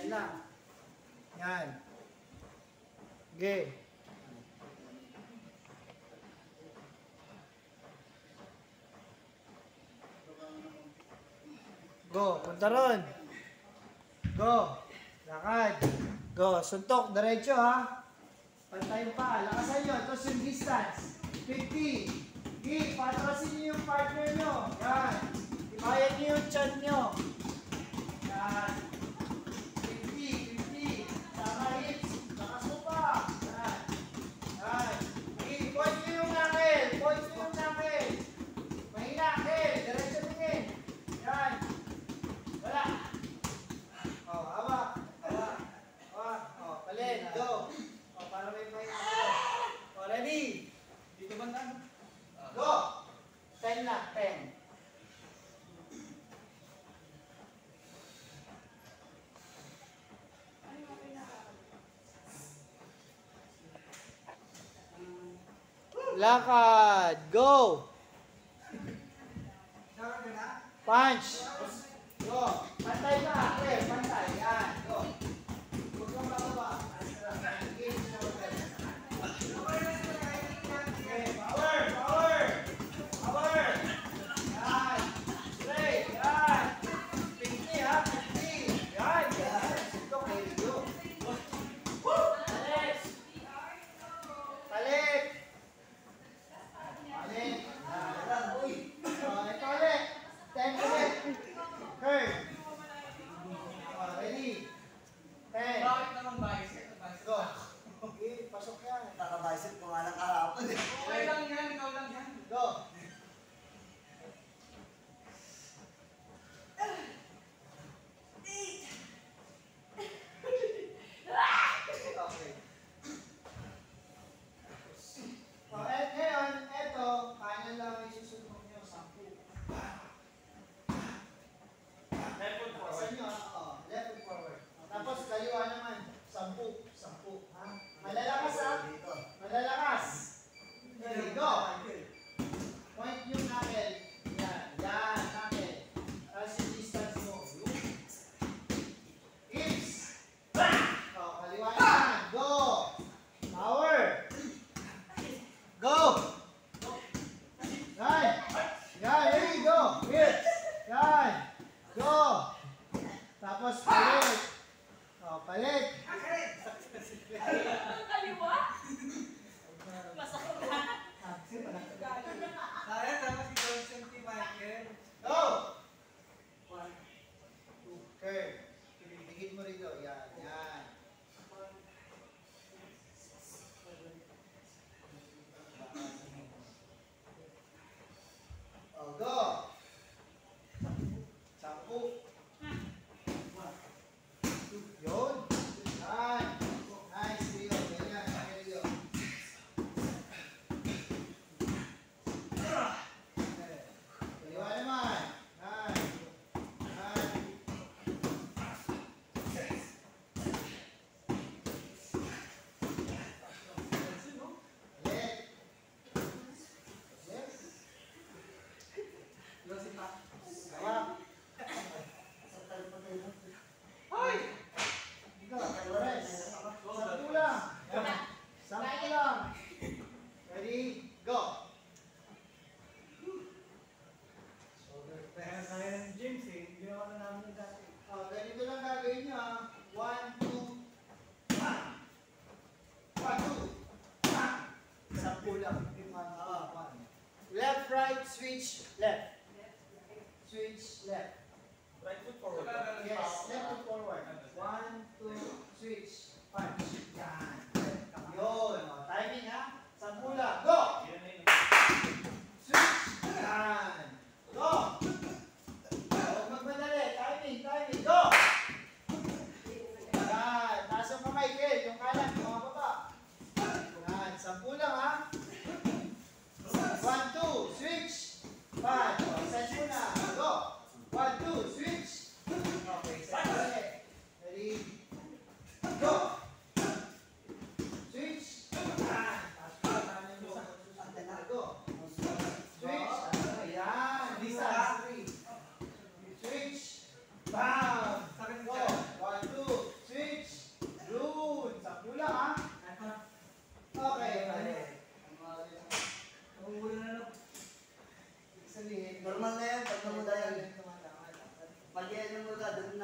10 lang. Yan. Okay. Go, punta ron. Go. Lakad. Go, suntok, diretso ha. Pantay pa, lakasan nyo. Tapos yung distance. 50. Give, patrasin nyo yung partner nyo. Yan. Ibayan nyo yung chan nyo. Yan. 50, 50. Sama hips. Lakas mo pa. Yan. Yan. Give, point nyo yung knuckle. Point nyo yung knuckle. Mahina, diretso tingin. Yan. Wala. Oh, hawak. Hawak. Hawak. Oh, palit. Go. Oh, para may ako. Oh, ready? Dito ba na? Go! 10 na, 10. Lakad. Go! Punch. Go. Pantay ka. Okay, pantay. Yan. Go. Huwag kang bababa. Okay, power. Power. Power. Yan. Straight. Yan. 50 ha. 50. Yan. Yan. Ito kayo. Balik. Balik. Balik. Uy. Ito ulit. 10 ulit. Curve. Ready?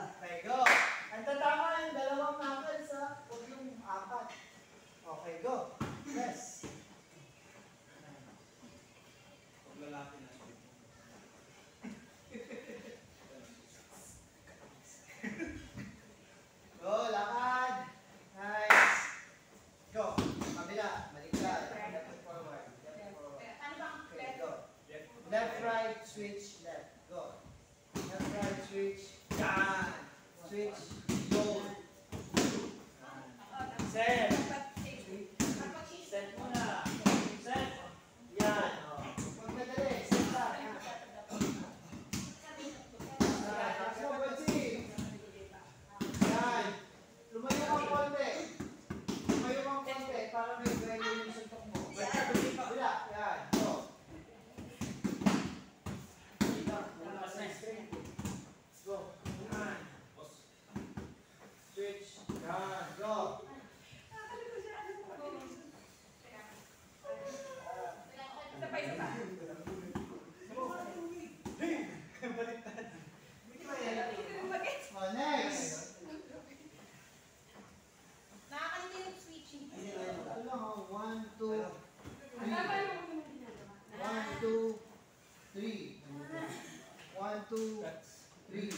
Okay, go. Ang tatama yung dalawang knuckles ha. Huwag yung apat. Okay, go. Yes. Lalaki na. Go, lakad. Nice. Go. Kabila. Baliktad. Left and forward. Left and forward. Okay, go. Left, right, switch, left. Go. Left, right, switch. Yan. Switch. Go. Set. Set muna. Set. Yan. Oh. Huwag madali. Set lang. Yan. Lumayo kang konti. Lumayo kang konti para may gaya yung suntok mo. Wala. Yan. Go. Wala sa straight. Go. Yan. Switch. Yan. Go. Oh, next. Ito lang, oh. 1, 2, 3. 1, 2, 3. 1, 2, 3.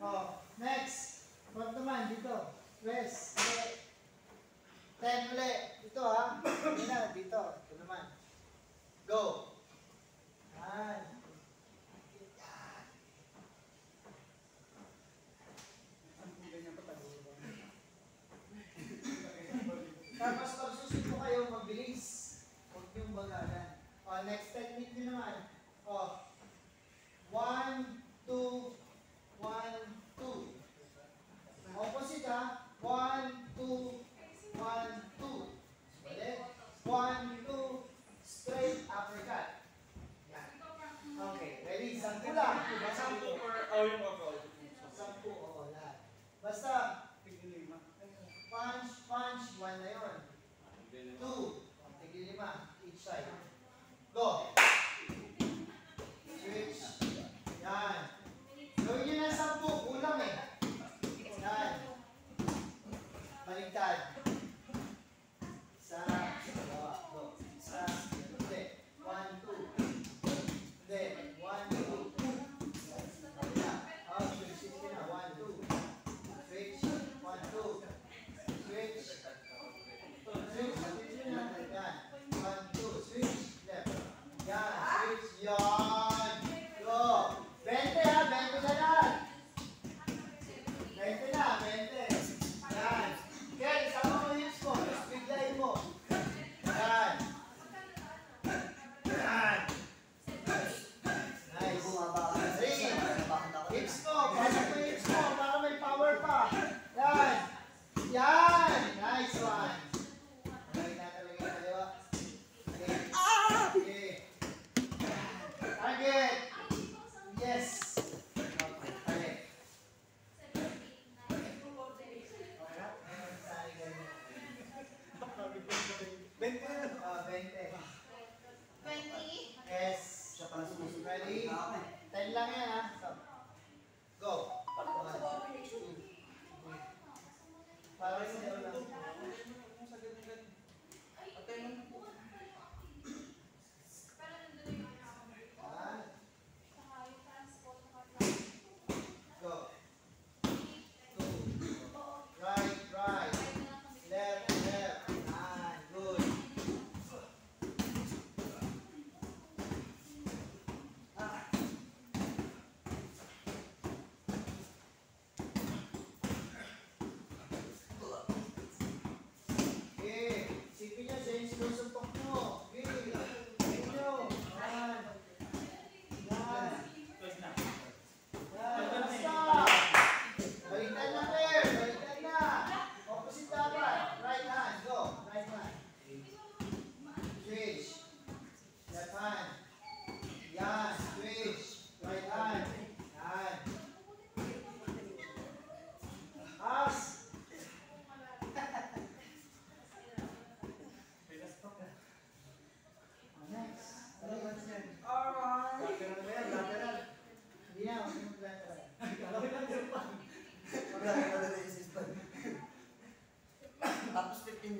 Oh, next. Front naman, dito. Press. Ulit. 10 ulit. Dito, ha. Hindi na, dito. Ito naman. Go. Yan. Tapos pag susuko kayo, mabilis. Huwag niyong bagalan. O, next technique nyo naman. O, 1, 2, 1, 2. Opposite ha. 1, 2, 1, 2. Ulit. 1, 2, straight uppercut. Yan. Okay, ready? 10 lang. Sampu or yung overall? 10, oo, lahat. Basta, punch, punch, 1 na yun. 2, tigil 5, each side. Go! Switch. Yan. Gawin nyo na 10, kulang eh. Yan. Baligtad. Isa, dalawa, go. Isa, hindi. 1, 2. Hindi. 1, 2. Kabila. Oh, switch ka na. 1, 2. Switch. 1, 2. Switch. Switch. Switch na. Yan. 1, 2. Switch. Left.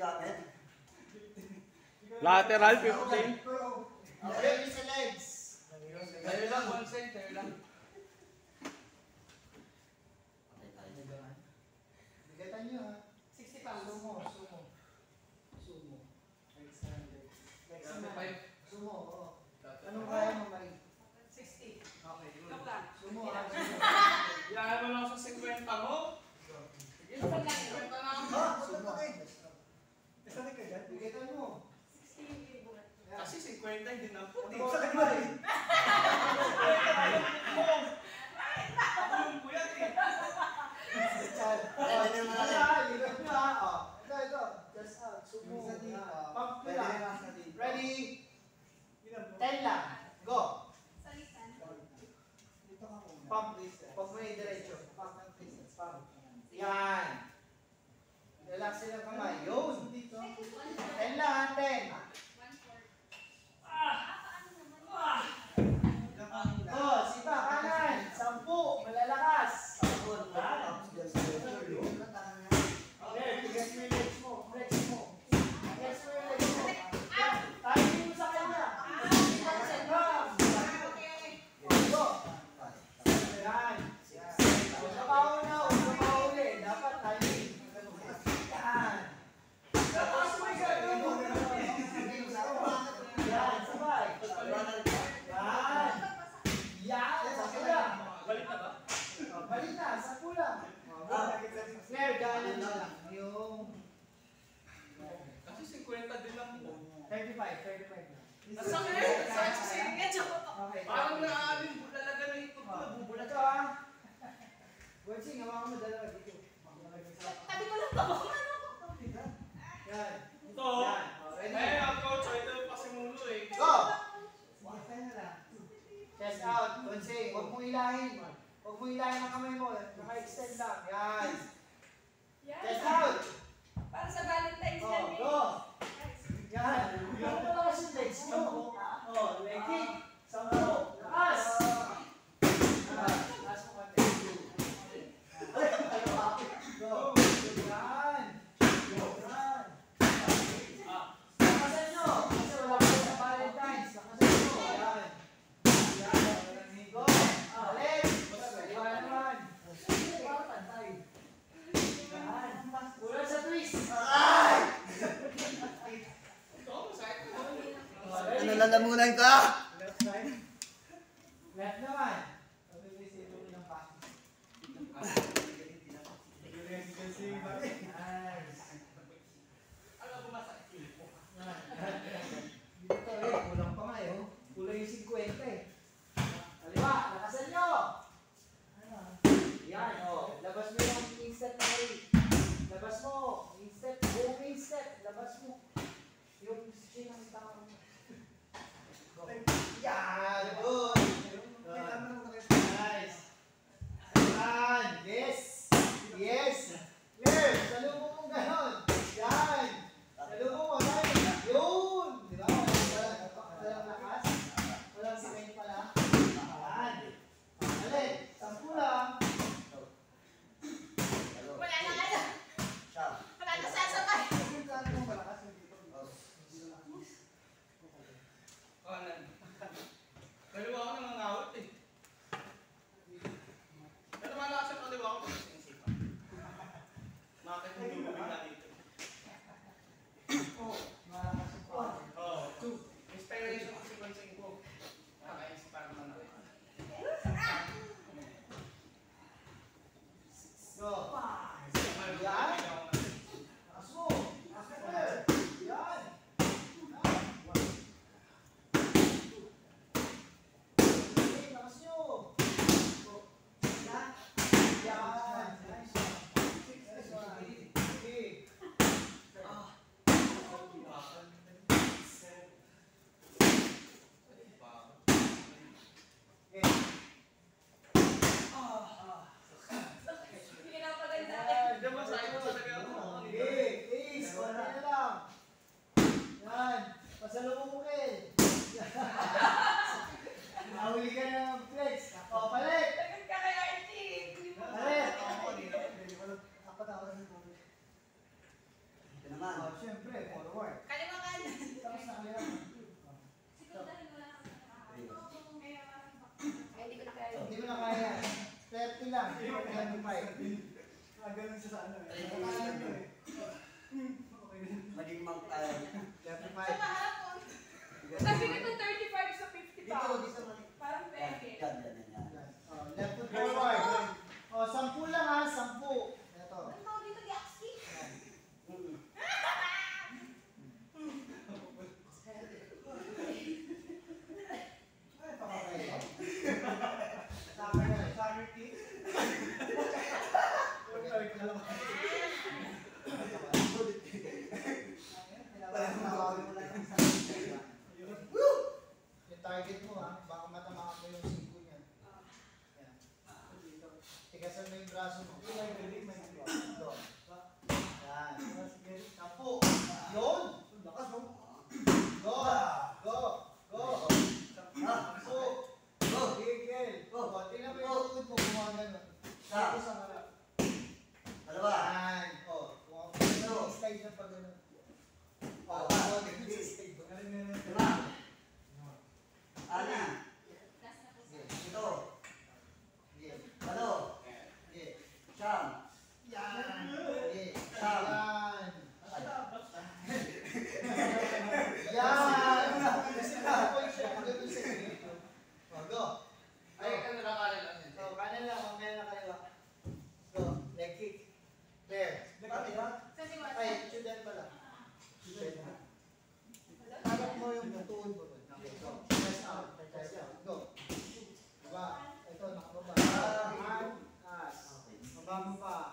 gamit? Lateral 15. Okay, sa legs. Tayo lang, 1 cent, tayo lang. Bigatan nyo ha. 60 pounds. Sumo. Sumo, oo. Anong kaya mo, Marie? 60. Okay, good. Joke lang. Sumo ha. Ilaan mo lang sa 50 mo. Sige, 50 na ako. Sumo. Bigatan mo. 60 yung ibuhat. Kasi 50 hindi na po. Ano sa akin, Marie? Ako yung puyat eh. Ito. Just out. Sumo. Pump ko lang. Ready? 10 lang. Go. Pump. Pump mo yung diretso. Pump. Yan. Relax silang kamay. Yun. 10 lang. 10. Go. Sipa. Kanan. 10. Malalakas. Flex mo yung legs mo. Flex mo yung legs mo. Timing mo sa kanya. Go. Yan. Huwag ka mauna, huwag ka mauli. Dapat timing. Yan. Yan, sabay. Yan. Yan, sa kulang. Balik na ba? Balik na, sa kulang. Claire, ganan na lang. Yung Kasi 50 din lang po. 35 lang. Sakit sa singit. Okay. Parang naaalim, lalaga na ito ko, nabubulat Ito ah. Gonzing, hawakan mo dalawa dito. Tabi ko lang to. Yan. Ito. Yan. Ready? Eh, ang coach, ito yung pasimulo eh. Go! Chest out. Gonzing, huwag mong ilahin. Huwag mong ilahin ang kamay mo. Naka-extend lang. Yan. Chest out. Para sa Valentine's Oh, Day. go. Yan. Ano ba lang kasi legs mo? Oh, leg kick. 10. Lakas. Lakas mo konti. Go. Yan. Yan. Lakasan nyo. Kasi wala pa sa Valentine's. Lakasan nyo. Yan. Yan. Go. Balik. Iba naman. Yan. Kulang sa twist. Ito, masakit ko. Ano lalamunan ka? Left side. Left naman. Nice. Alam mo masakit. Dito kulang pa nga eh. Oh. Kulang yung 50 eh. Kaliwa, lakasan nyo! Yan, oh. Labas mo yung in-step na rin. Labas mo. In-step. Buong in-step. Labas mo. Yung chin ang tama mo. Go. Left 5. Ganun siya sa ano eh. Maging mang tayo. Left Sa 5. mahapon. Sabi ko 35 sa 50 Dito, pounds. dito man. Parang Yan, peke. yan, yan, yan. Oh, left to forward. Oh, 10 lang ha, 10. Ito. Ano tawag dito, Gaxi? Yan. Mm. Ay, pakakayo. Summer na, summer tea. Yung target mo ha, baka matamaan mo yung siko niya. Yan. Tigasan mo yung braso mo. Ito. Yan. 10. Yun! Lakas mo. Go! Go! Go! Go! Go! Gigil! Go! Tingnan mo yung tuhod mo, gumawa ganun. Dito sa harap. Dalawa. Yan. O, kung slide na pag ganun. O, slide. Lima. Ani. Last na po sa Ito. Sige. Walo. Sige. Siyam. Yan. Sige. Siyam. Yan. Yan. Kasi na-point siya kung ganun sa inyo. O, go. Ay, ano lang kala lang yun. So, kanan lang, mamaya na kaliwa. Go. Leg kick. There. Sa siwat. Ay, chudan pala. Harap mo yung tuhod mo. Okay, go. Chest out. Chest out. Go. Diba? Ito, nakababa. Hand, taas. Baba mo pa.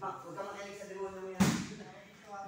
Huwag ka makinig.